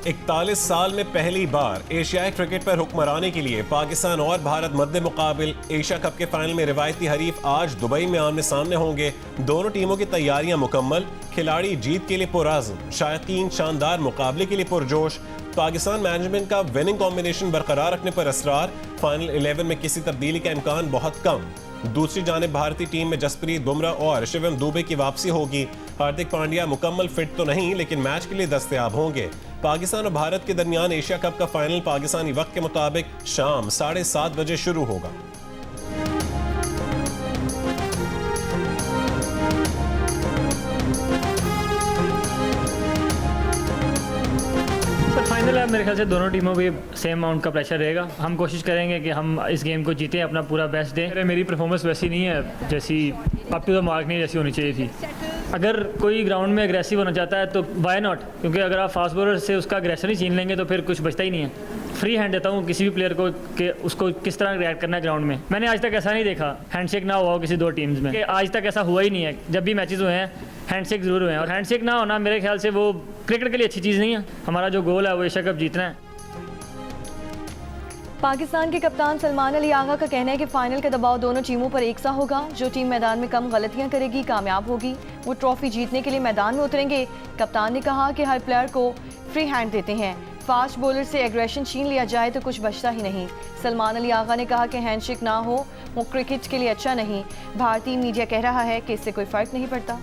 41 साल में पहली बार एशियाई क्रिकेट पर हुक्मरानी के लिए पाकिस्तान और भारत मद्दे मुकाबिल। एशिया कप के फाइनल में रिवायती हरीफ आज दुबई में आमने सामने होंगे। दोनों टीमों की तैयारियां मुकम्मल, खिलाड़ी जीत के लिए पुरअज़्म, शायकीन शानदार मुकाबले के लिए पुरजोश। पाकिस्तान मैनेजमेंट का विनिंग कॉम्बिनेशन बरकरार रखने पर असरार, फाइनल 11 में किसी तब्दीली का इम्कान बहुत कम। दूसरी जानिब भारतीय टीम में जसप्रीत बुमराह और शिवम दुबे की वापसी होगी। हार्दिक पांड्या मुकम्मल फिट तो नहीं, लेकिन मैच के लिए दस्तयाब होंगे। पाकिस्तान और भारत के दरमियान एशिया कप का फाइनल पाकिस्तानी वक्त के मुताबिक शाम 7:30 बजे शुरू होगा। फाइनल है, मेरे ख्याल से दोनों टीमों पे सेम अमाउंट का प्रेशर रहेगा। हम कोशिश करेंगे कि हम इस गेम को जीतें, अपना पूरा बेस्ट दें। मेरी परफॉर्मेंस वैसी नहीं है जैसी अप टू द मार्क नहीं जैसी होनी चाहिए थी। अगर कोई ग्राउंड में एग्रेसिव होना चाहता है तो वाई नॉट, क्योंकि अगर आप फास्ट बॉलर से उसका एग्रेशन ही छीन लेंगे तो फिर कुछ बचता ही नहीं है। फ्री हैंड देता हूँ किसी भी प्लेयर को कि उसको किस तरह रिएक्ट करना है ग्राउंड में। मैंने आज तक ऐसा नहीं देखा हैंडशेक ना हुआ हो किसी दो टीम्स में, कि आज तक ऐसा हुआ ही नहीं है। जब भी मैचेस हुए हैं हैंडशेक ज़रूर हुए हैं, और हैंडशेक ना होना मेरे ख्याल से वो क्रिकेट के लिए अच्छी चीज़ नहीं है। हमारा जो गोल है वो एशिया कप जीतना है। पाकिस्तान के कप्तान सलमान अली आगा का कहना है कि फाइनल का दबाव दोनों टीमों पर एक सा होगा। जो टीम मैदान में कम गलतियां करेगी कामयाब होगी, वो ट्रॉफी जीतने के लिए मैदान में उतरेंगे। कप्तान ने कहा कि हर प्लेयर को फ्री हैंड देते हैं, फास्ट बॉलर से एग्रेशन छीन लिया जाए तो कुछ बचता ही नहीं। सलमान अली आगा ने कहा कि हैंडशेक ना हो वो क्रिकेट के लिए अच्छा नहीं। भारतीय मीडिया कह रहा है कि इससे कोई फर्क नहीं पड़ता।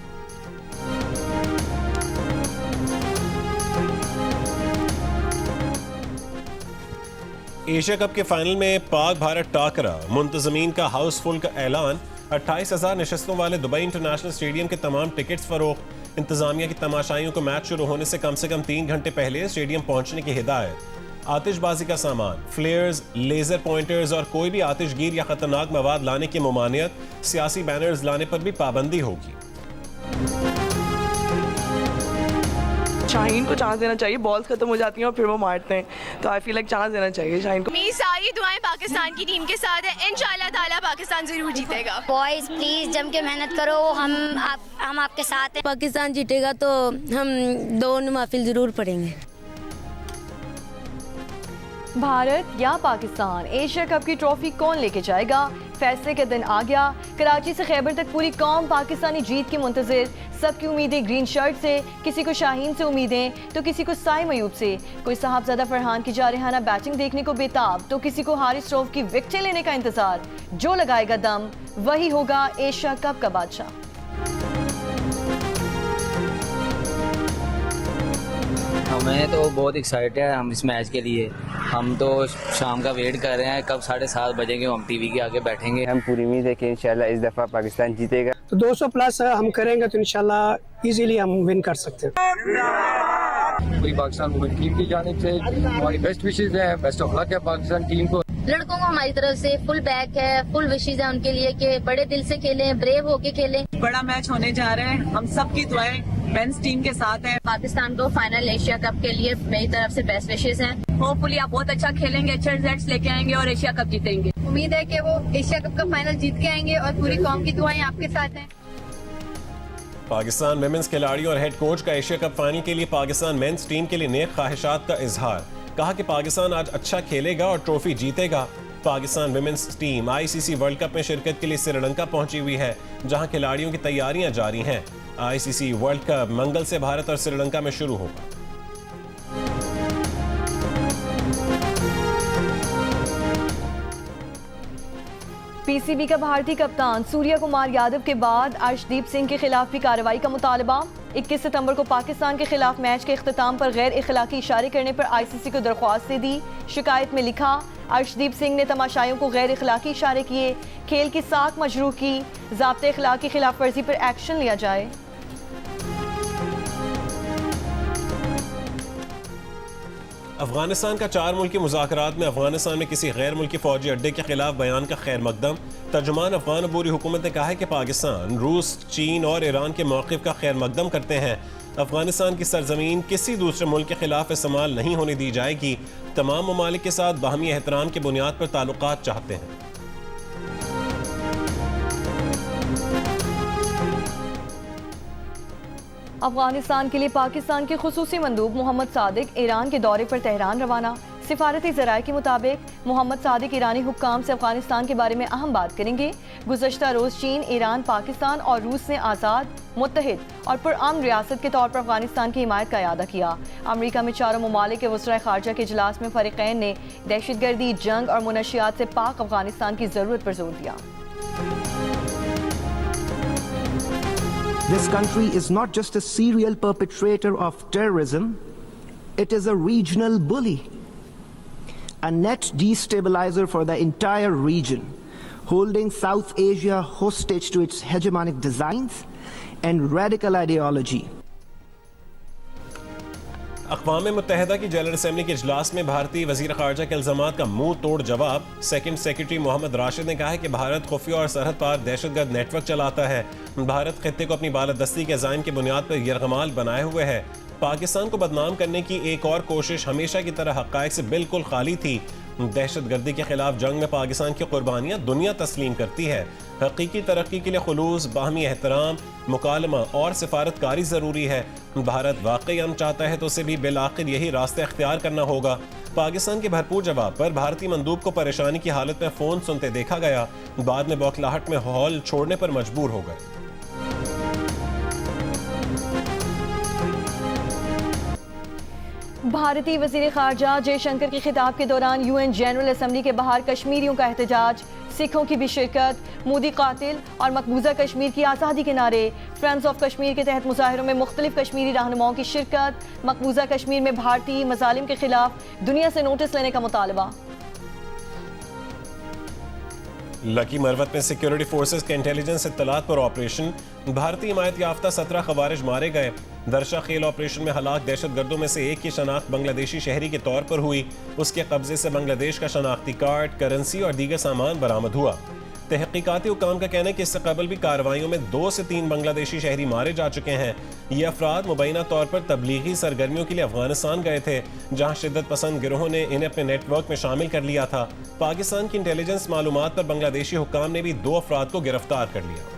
एशिया कप के फाइनल में पाक भारत टाकरा, मुंतजमीन का हाउसफुल का ऐलान। 28,000 नशस्तों वाले दुबई इंटरनेशनल स्टेडियम के तमाम टिकट्स फरोख्त। इंतजामिया की तमाशाइयों को मैच शुरू होने से कम 3 घंटे पहले स्टेडियम पहुंचने की हिदायत। आतिशबाजी का सामान, फ्लेयर्स, लेजर पॉइंटर्स और कोई भी आतिशगीर या खतरनाक मवाद लाने की ममानियत। सियासी बैनर्स लाने पर भी पाबंदी होगी। शाहीन को चांस देना चाहिए, बॉल्स खत्म हो जाती हैं और फिर वो मारते हैं, तो आई फील लाइक चांस देना चाहिए शाहीन को। मेरी सारी दुआएं पाकिस्तान की टीम के साथ है, इंशाल्लाह ताला पाकिस्तान जरूर जीतेगा। बॉयज प्लीज जम के मेहनत करो, हम आपके साथ हैं। पाकिस्तान जीतेगा तो हम 2 नवाफिल जरूर पढ़ेंगे। भारत या पाकिस्तान, एशिया कप की ट्रॉफी कौन लेके जाएगा? फैसले का दिन आ गया। कराची से खैबर तक पूरी कौम पाकिस्तानी जीत की मुंतजिर। सबकी उम्मीदें ग्रीन शर्ट से, किसी को शाहीन से उम्मीदें तो किसी को साई मयूब से। कोई साहबजादा फरहान की जारहाना बैटिंग देखने को बेताब तो किसी को हारिस रऊफ की विकेटें लेने का इंतजार। जो लगाएगा दम वही होगा एशिया कप का बादशाह। हमें तो बहुत एक्साइटेड है हम इस मैच के लिए। हम तो शाम का वेट कर रहे हैं, कब 7:30 बजेंगे हम टीवी के आगे बैठेंगे। हम पूरी उम्मीद है कि इंशाल्लाह इस दफ़ा पाकिस्तान जीतेगा। तो 200 प्लस हम करेंगे तो इंशाल्लाह इजीली हम विन कर सकते हैं। पूरी पाकिस्तान वुमेन टीम की जानिब से हमारी बेस्ट विशेस है, बेस्ट ऑफ लक है पाकिस्तान टीम को। लड़कों को हमारी तरफ से फुल बैक है, फुल विशेस है उनके लिए कि बड़े दिल से खेलें, ब्रेव होके खेलें। बड़ा मैच होने जा रहा है, हम सबकी दुआएं मेंस टीम के साथ है। पाकिस्तान को फाइनल एशिया कप के लिए मेरी तरफ से बेस्ट विशेस हैं। होपफुली आप बहुत अच्छा खेलेंगे, अच्छे रिजल्ट्स लेके आएंगे और एशिया कप जीतेंगे। उम्मीद है कि वो एशिया कप का फाइनल जीत के आएंगे और पूरी कौम की दुआएं आपके साथ हैं। पाकिस्तान विमेंस खिलाड़ी और हेड कोच का एशिया कप फाइनल के लिए पाकिस्तान मेंस टीम के लिए नेक ख्वाहिशात का इजहार। कहा कि पाकिस्तान आज अच्छा खेलेगा और ट्रॉफी जीतेगा। Pakistan women's team ICC world cup में शिरकत के लिए श्रीलंका पहुंची हुई है, जहां खिलाड़ियों की तैयारियां जारी हैं। आईसीसी वर्ल्ड कप मंगल से भारत और श्रीलंका में शुरू होगा। पीसीबी का भारतीय कप्तान सूर्या कुमार यादव के बाद अर्शदीप सिंह के खिलाफ भी कार्रवाई का मुतालबा। 21 सितंबर को पाकिस्तान के खिलाफ मैच के इख्तिताम पर गैर इखलाकी इशारे करने पर आईसीसी को दरख्वास्त दे दी। शिकायत में लिखा, अर्शदीप सिंह ने तमाशाइयों को गैर इखलाकी इशारे किए, खेल की साख मजरूह की, ज़ाब्ते इखलाक की खिलाफ वर्जी पर एक्शन लिया जाए। अफगानिस्तान का 4 मुल्की मुज़ाकरात में अफगानिस्तान में किसी गैर मुल्की फौजी अड्डे के खिलाफ बयान का खैर मकदम। तर्जुमान अफगान अबूरी हुकूमत ने कहा है कि पाकिस्तान, रूस, चीन और ईरान के मौक़िफ़ का खैर मकदम करते हैं। अफगानिस्तान की सरजमीन किसी दूसरे मुल्क के खिलाफ इस्तेमाल नहीं होने दी जाएगी। तमाम ममालिक के साथ बाहमी एहतराम की बुनियाद पर ताल्लुकात चाहते हैं। अफगानिस्तान के लिए पाकिस्तान के खुसूसी मंदूब मोहम्मद सादिक ईरान के दौरे पर तेहरान रवाना। सिफारती ज़राए के मुताबिक मोहम्मद सादिक ईरानी हुक्काम से अफगानिस्तान के बारे में अहम बात करेंगे। गुज़श्ता रोज़ चीन, ईरान, पाकिस्तान और रूस ने आज़ाद, मुत्तहिद और पुरअमन रियासत के तौर पर अफगानिस्तान की हिमायत का इरादा किया। अमरीका में चारों ममालिक के वज़राए ख़ारजा के इजलास में फ़रीक़ैन ने दहशतगर्दी, जंग और मुनशियात से पाक अफगानिस्तान की ज़रूरत पर जोर दिया। This country is not just a serial perpetrator of terrorism, it is a regional bully, a net destabilizer for the entire region, holding South Asia hostage to its hegemonic designs and radical ideology. अक़वाम मुत्तहिदा की general assembly के इजलास में भारतीय वज़ीर ख़ारजा के इल्ज़ामात का मुंह तोड़ जवाब। सेकंड सेक्रेटरी मोहम्मद राशिद ने कहा है कि भारत खुफिया और सरहद पार दहशतगर्द नेटवर्क चलाता है। भारत खित्ते को अपनी बालादस्ती के अज़ाइम की बुनियाद पर यरगमाल बनाए हुए है। पाकिस्तान को बदनाम करने की एक और कोशिश हमेशा की तरह हक़ाइक़ से बिल्कुल खाली थी। दहशतगर्दी के खिलाफ जंग में पाकिस्तान की कुर्बानियाँ दुनिया तस्लीम करती है। हकीकी तरक्की के लिए खुलूस, बाहमी एहतराम, मुकालमा और सिफारतकारी ज़रूरी है। भारत वाकई अमन चाहता है तो उसे भी बिलाखिर यही रास्ता इख्तियार करना होगा। पाकिस्तान के भरपूर जवाब पर भारतीय मंदूब को परेशानी की हालत में फ़ोन सुनते देखा गया। बाद में बौखलाहट में हॉल छोड़ने पर मजबूर हो गए। भारतीय वज़ीर ख़ारजा जयशंकर के खिताब के दौरान यूएन जनरल असम्बली के बाहर कश्मीरियों का एहतजाज, सिखों की भी शिरकत, मोदी कातिल और मकबूजा कश्मीर की आज़ादी के नारे। फ्रेंड्स ऑफ कश्मीर के तहत मुजाहिरों में मुख्तलिफ कश्मीरी रहनुमाओं की शिरकत। मकबूजा कश्मीर में भारतीय मज़ालिम के खिलाफ दुनिया से नोटिस लेने का मुतालबा। लकी मरवत में सिक्योरिटी फोर्सेस के इंटेलिजेंस इत्तलात पर ऑपरेशन। भारतीय हिमायत याफ्ता 17 खवारिज मारे गए। दरशा खेल ऑपरेशन में हलाक दहशतगर्दों में से एक की शनाख्त बांग्लादेशी शहरी के तौर पर हुई। उसके कब्जे से बांग्लादेश का शनाख्ती कार्ड, करेंसी और दीगर सामान बरामद हुआ। तहकीकाती हुकाम का कहना है कि इससे कबल भी कार्रवाइयों में 2 से 3 बांग्लादेशी शहरी मारे जा चुके हैं। ये अफराद मुबैना तौर पर तबलीगी सरगर्मियों के लिए अफगानिस्तान गए थे, जहां शिद्दत पसंद गिरोहों ने इन्हें अपने नेटवर्क में शामिल कर लिया था। पाकिस्तान की इंटेलिजेंस मालूमात पर बांग्लादेशी हुकाम ने भी 2 अफराद को गिरफ्तार कर लिया।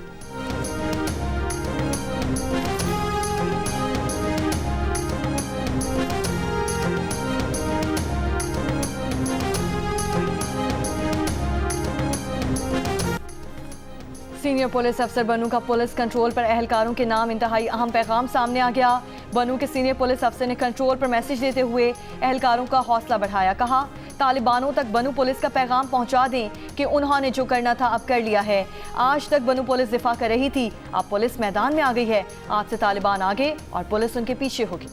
सीनियर पुलिस अफसर बनू का पुलिस कंट्रोल पर एहलकारों के नाम इंतहाई अहम पैगाम सामने आ गया। बनू के सीनियर पुलिस अफसर ने कंट्रोल पर मैसेज देते हुए एहलकारों का हौसला बढ़ाया। कहा, तालिबानों तक बनू पुलिस का पैगाम पहुंचा दें कि उन्होंने जो करना था अब कर लिया है। आज तक बनू पुलिस दिफा कर रही थी, अब पुलिस मैदान में आ गई है। आज से तालिबान आगे और पुलिस उनके पीछे होगी।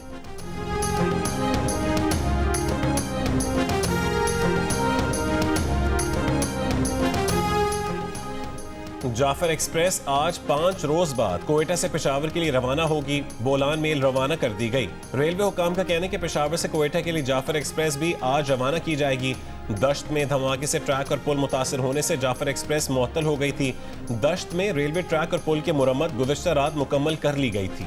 जाफर एक्सप्रेस आज 5 रोज बाद कोयटा से पेशावर के लिए रवाना होगी। बोलान मेल रवाना कर दी गई। रेलवे हुकाम का कहना है कि पेशावर से कोयटा के लिए जाफर एक्सप्रेस भी आज रवाना की जाएगी। दश्त में धमाके से ट्रैक और पुल मुतासर होने से जाफर एक्सप्रेस मुअत्तल हो गई थी। दश्त में रेलवे ट्रैक और पुल की मुरम्मत गुज़श्ता रात मुकम्मल कर ली गई थी।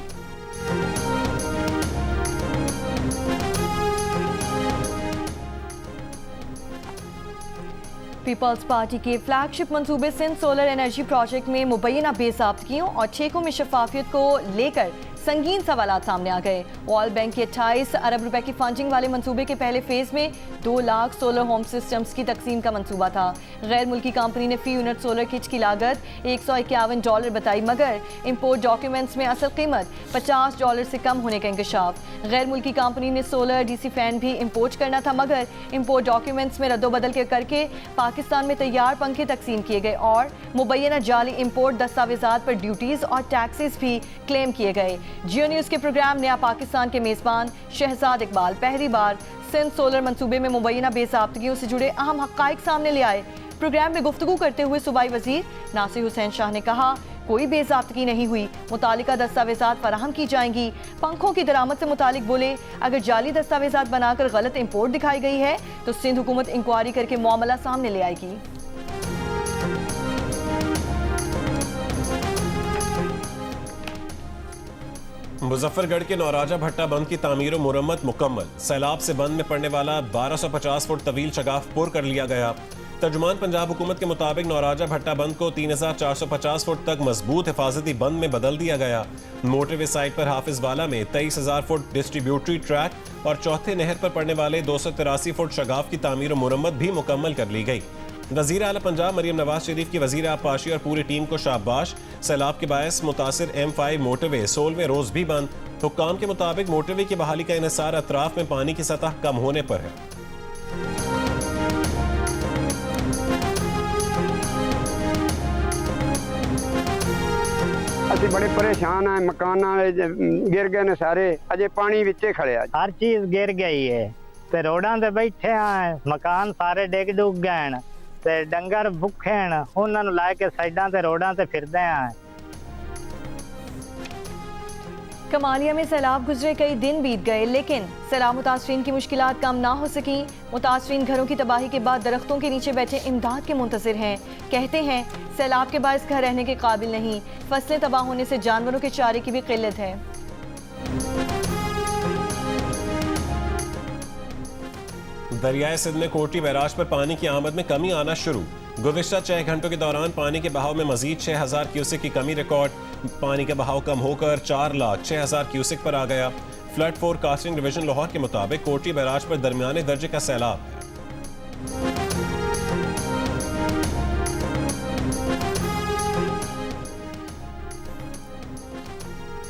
पीपल्स पार्टी के फ्लैगशिप मंसूबे सिंध सोलर एनर्जी प्रोजेक्ट में मुबैना बेज़ाब्तगियों और ठेकों में शफाफियत को लेकर संगीन सवालात सामने आ गए। वर्ल्ड बैंक की 28 अरब रुपए की फंडिंग वाले मंसूबे के पहले फेज में 2 लाख सोलर होम सिस्टम्स की तकसीम का मंसूबा था। गैर मुल्की कंपनी ने फी यूनिट सोलर किट की लागत $151 बताई, मगर इंपोर्ट डॉक्यूमेंट्स में असल कीमत $50 से कम होने का इंकशाफ। गैर मुल्की कंपनी ने सोलर डीसी फैन भी इंपोर्ट करना था, मगर इंपोर्ट डॉक्यूमेंट्स में रद्दोबदल करके पाकिस्तान में तैयार पंखे तकसीम किए गए और मुबैना जाली इंपोर्ट दस्तावेजात पर ड्यूटीज और टैक्सेस भी क्लेम किए गए। जियो न्यूज़ के प्रोग्राम नया पाकिस्तान के मेज़बान शहजाद इकबाल पहली बार सिंध सोलर मंसूबे में मुबैना बेज़ाब्तगियों से जुड़े अहम हक़ाइक़ सामने ले आए। प्रोग्राम में गुफ्तगू करते हुए सूबाई वज़ीर नासिर हुसैन शाह ने कहा, कोई बेज़ाब्तगी नहीं हुई, मुतालिका दस्तावेजात फराहम की जाएंगी। पंखों की दरामद से मुतालिक बोले, अगर जाली दस्तावेजात बनाकर गलत इंपोर्ट दिखाई गई है तो सिंध हुकूमत इंक्वायरी करके मामला सामने ले आएगी। मुजफ्फरगढ़ के नौराजा भट्टा बंद की तामीर और मुरम्मत मुकम्मल। सैलाब से बंद में पड़ने वाला 1250 फुट तवील शगाफ पुर कर लिया गया। तर्जुमान पंजाब हुकूमत के मुताबिक नौराजा भट्टा बंद को 3450 फुट तक मजबूत हिफाजती बंद में बदल दिया गया। मोटरवे साइट पर हाफिज वाला में 23,000 फुट डिस्ट्रीब्यूटरी ट्रैक और चौथे नहर पर पड़ने वाले 283 फुट शगाफ की तामीर और मुरम्मत भी मुकम्मल कर ली गई। वज़ीर आला पंजाब मरियम नवाज शरीफ की वज़ीर आबपाशी और पूरी टीम को शाबाश। सैलाब के बायस मुतासिर M5 मोटरवे 16वें रोज भी बंद। हुक्काम के मुताबिक मोटरवे की बहाली का इन्हिसार अतराफ में पानी की सतह कम होने पर है। ਅਸੀਂ बड़े परेशान हैं, मकान गिर गए ने सारे, अजे पानी विचे खड़े आ। हर चीज गिर गई है ते रोडां ते बैठे हैं, मकान सारे डिग डुग गए हैं ते डंगर भुखे हैं, उन्हां नूं ला के साइडां ते रोडां ते फिरदे हैं। कमालिया में सैलाब गुजरे कई दिन बीत गए, लेकिन सैलाब मुतासरीन की मुश्किलात कम ना हो सकी। मुतासरीन घरों की तबाही के बाद दरख्तों के नीचे बैठे इमदाद के मुंतज़िर हैं। कहते हैं सैलाब के बायस घर रहने के काबिल नहीं, फसलें तबाह होने से जानवरों के चारे की भी किल्लत है। दरियाए सिंध में कोटी बैराज पर पानी की आमद में कमी आना शुरू। गुज़िश्ता 6 घंटों के दौरान पानी के बहाव में मजीद 6000 क्यूसेक की कमी रिकॉर्ड। पानी का बहाव कम होकर 4,06,000 क्यूसेक पर आ गया। फ्लड फोरकास्टिंग डिवीजन लाहौर के मुताबिक कोटी बैराज पर दरमियाने दर्जे का सैलाब है।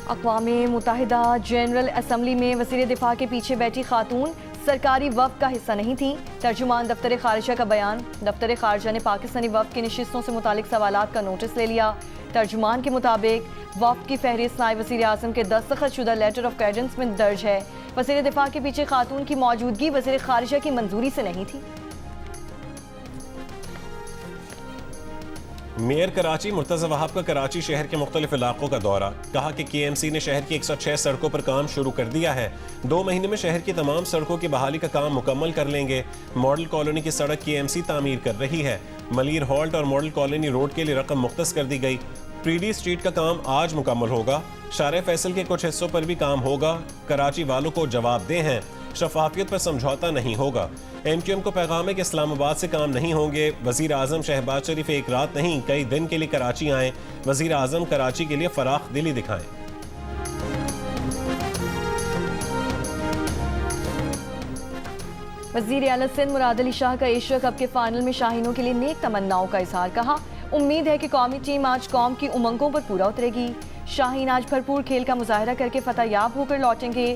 अक़वाम मुत्तहिदा जनरल असम्बली में वज़ीर दिफा के पीछे बैठी खातून सरकारी वफ़द का हिस्सा नहीं थी। तर्जुमान दफ्तर खारिजा का बयान। दफ्तर खारिजा ने पाकिस्तानी वफ़द की नशिस्तों से मुतालिक सवालात का नोटिस ले लिया। तर्जुमान के मुताबिक वफ़द की फहरिस्त नायब वज़ीर आज़म के दस्तखत शुदा लेटर ऑफ क्रेडेंस में दर्ज है। वज़ीर दिफा के पीछे खातून की मौजूदगी वज़ीर खारिजा की मंजूरी से नहीं थी। मेयर कराची मुर्तज़ा वहाब का कराची शहर के मुख्तलिफ इलाकों का दौरा। कहा कि KMC ने शहर की 106 सड़कों पर काम शुरू कर दिया है। 2 महीने में शहर की तमाम सड़कों की बहाली का काम मुकम्मल कर लेंगे। मॉडल कॉलोनी की सड़क KMC तामीर कर रही है। मलीर हॉल्ट और मॉडल कॉलोनी रोड के लिए रकम मुख्तस कर दी गई। प्रीडी स्ट्रीट का काम आज मुकम्मल होगा। शारे फैसल के कुछ हिस्सों पर भी काम होगा। कराची वालों को जवाबदेह हैं, शफाफियत पर समझौता नहीं होगा। MQM को पैगाम है कि इस्लामाबाद से काम नहीं होंगे। वज़ीर आज़म शहबाज शरीफ एक रात नहीं कई दिन के लिए कराची आएँ। वज़ीर आज़म कराची के लिए फराख दिली दिखाएं। वज़ीर आला सिंध मुराद अली शाह का एशिया कप के फाइनल में शाहीनों के लिए नेक तमन्नाओं का इजहार। कहा उम्मीद है कि कौमी टीम आज कौम की उमंगों पर पूरा उतरेगी। शाहीन आज भरपूर खेल का मुजाहरा करके फतहयाब होकर लौटेंगे।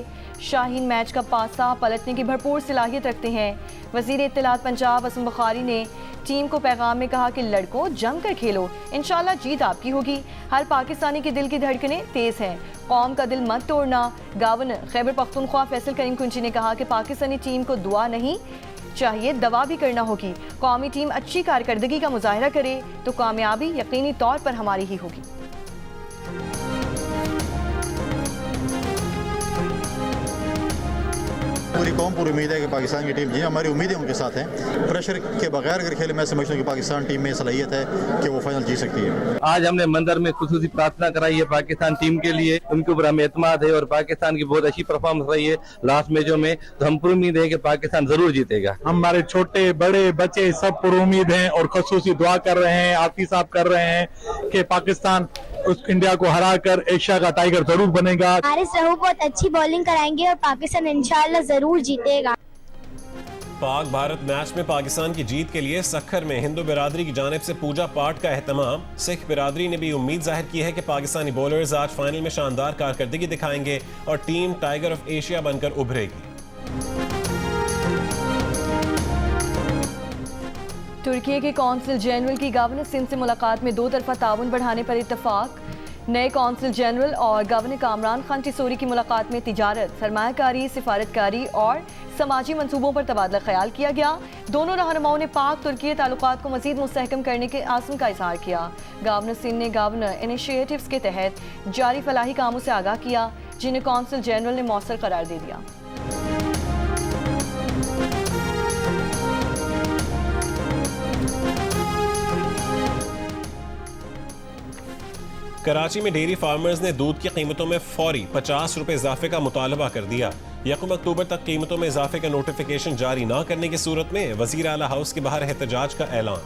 शाहीन मैच का पासा पलटने की भरपूर सलाहियत रखते हैं। वज़ीर इत्तलात पंजाब असम बुखारी ने टीम को पैगाम में कहा कि लड़कों जम कर खेलो, इंशाल्लाह जीत आपकी होगी। हर पाकिस्तानी के दिल की धड़कनें तेज़ हैं, कौम का दिल मत तोड़ना। गवर्नर खैबर पख्तूनख्वा फैसल करीम कुंची ने कहा कि पाकिस्तानी टीम को दुआ नहीं चाहिए दवा भी करना होगी। कौमी टीम अच्छी कारकर्दगी का मुजाहरा करे तो कामयाबी यकीनी तौर पर हमारी ही होगी। पूरी कौम पूरी उम्मीद है कि पाकिस्तान की टीम जी हमारी उम्मीदें उनके साथ हैं। प्रेशर के बगैर अगर खेले मैं समझता हूँ कि पाकिस्तान टीम में सलाहियत है कि वो फाइनल जीत सकती है। आज हमने मंदिर में खुसूसी प्रार्थना कराई है पाकिस्तान टीम के लिए, उनके ऊपर हमें एतमाद है और पाकिस्तान की बहुत अच्छी परफॉर्मेंस रही है लास्ट मैचों में, तो हम पूरी उम्मीद है कि पाकिस्तान जरूर जीतेगा। हमारे छोटे बड़े बच्चे सब पूरी उम्मीद हैं और खुसूसी दुआ कर रहे हैं, आती साहब कर रहे हैं कि पाकिस्तान उस इंडिया को हराकर एशिया का टाइगर जरूर बनेगा। हारिस रहू बहुत अच्छी बॉलिंग कराएंगे और पाकिस्तान इंशाल्लाह जरूर जीतेगा। पाक भारत मैच में पाकिस्तान की जीत के लिए सखर में हिंदू बिरादरी की जानिब से पूजा पाठ का एहतमाम। सिख बिरादरी ने भी उम्मीद जाहिर की है कि पाकिस्तानी बॉलर्स आज फाइनल में शानदार कारकर्दगी दिखाएंगे और टीम टाइगर ऑफ एशिया बनकर उभरेगी। तुर्की के कौंसिल जनरल की गवर्नर सिंध से मुलाकात में 2 तरफा ताउन बढ़ाने पर इत्तफाक। नए कौंसिल जनरल और गवर्नर कामरान खान टिसोरी की मुलाकात में तिजारत, सरमायाकारी, सिफारतकारी और समाजी मंसूबों पर तबादला ख्याल किया गया। दोनों रहनुमाओं ने पाक तुर्की ताल्लुकात को मजीद मुस्तहकम करने के आज़म का इजहार किया। गवर्नर सिंध ने गवर्नर इनिशिएटिव्स के तहत जारी फलाही कामों से आगाह किया, जिन्हें कौंसिल जनरल ने मौसर करार दे दिया। कराची में डेयरी फार्मर्स ने दूध की कीमतों में फौरी 50 रुपए इजाफे का मुतालबा कर दिया। 1 अक्टूबर तक कीमतों में इजाफे का नोटिफिकेशन जारी न करने की सूरत में वजीर आला हाउस के बाहर एहतजाज का ऐलान।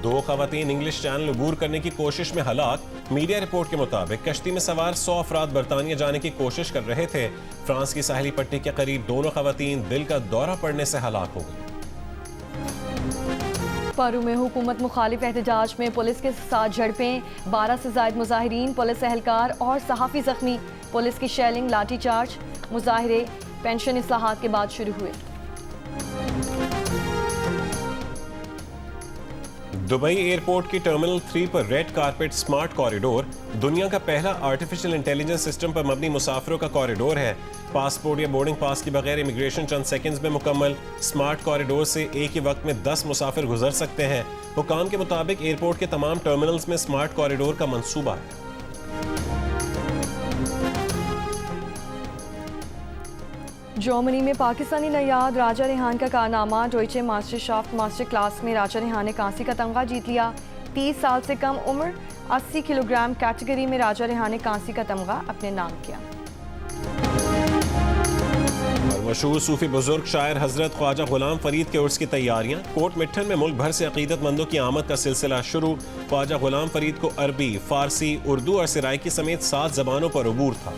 2 खवातीन इंग्लिश चैनल अबूर करने की कोशिश में हलाक। मीडिया रिपोर्ट के मुताबिक कश्ती में सवार 100 अफराद बरतानिया जाने की कोशिश कर रहे थे। फ्रांस की साहली पट्टी के करीब दोनों खवातीन दिल का दौरा पड़ने से हलाक हो गई। पारू में हुकूमत मुखालिफ एहतजाज में पुलिस के साथ झड़पें, 12 से ज्यादा मुजाहिरीन, पुलिस एहलकार और सहाफ़ी जख्मी। पुलिस की शेलिंग, लाठीचार्ज। मुजाहिरे पेंशन इस्लाहात के बाद शुरू हुए। दुबई एयरपोर्ट की टर्मिनल 3 पर रेड कारपेट स्मार्ट कॉरिडोर दुनिया का पहला आर्टिफिशियल इंटेलिजेंस सिस्टम पर मबनी मुसाफिरों का कॉरिडोर है। पासपोर्ट या बोर्डिंग पास के बगैर इमिग्रेशन चंद सेकंड्स में मुकम्मल। स्मार्ट कॉरिडोर से एक ही वक्त में 10 मुसाफिर गुजर सकते हैं। हुकाम के मुताबिक एयरपोर्ट के तमाम टर्मिनल्स में स्मार्ट कॉरिडोर का मंसूबा है। जर्मनी में पाकिस्तानी नयाद राजा रेहान का कारनामा। डॉइचे मास्टर शाफ्ट मास्टर क्लास में राजा रेहान ने कांसी का तमगा जीत लिया। 30 साल से कम उम्र 80 किलोग्राम कैटेगरी में राजा रेहान ने कांसी का तमगा अपने नाम किया। और मशहूर सूफी बुजुर्ग शायर हजरत ख्वाजा गुलाम फरीद के उर्स की तैयारियां। कोट मिट्ठन में मुल्क भर से अकीदतमंदों की आमद का सिलसिला शुरू। ख्वाजा गुलाम फरीद को अरबी, फारसी, उर्दू और सिराइकी समेत 7 जबानों पर अबूर था।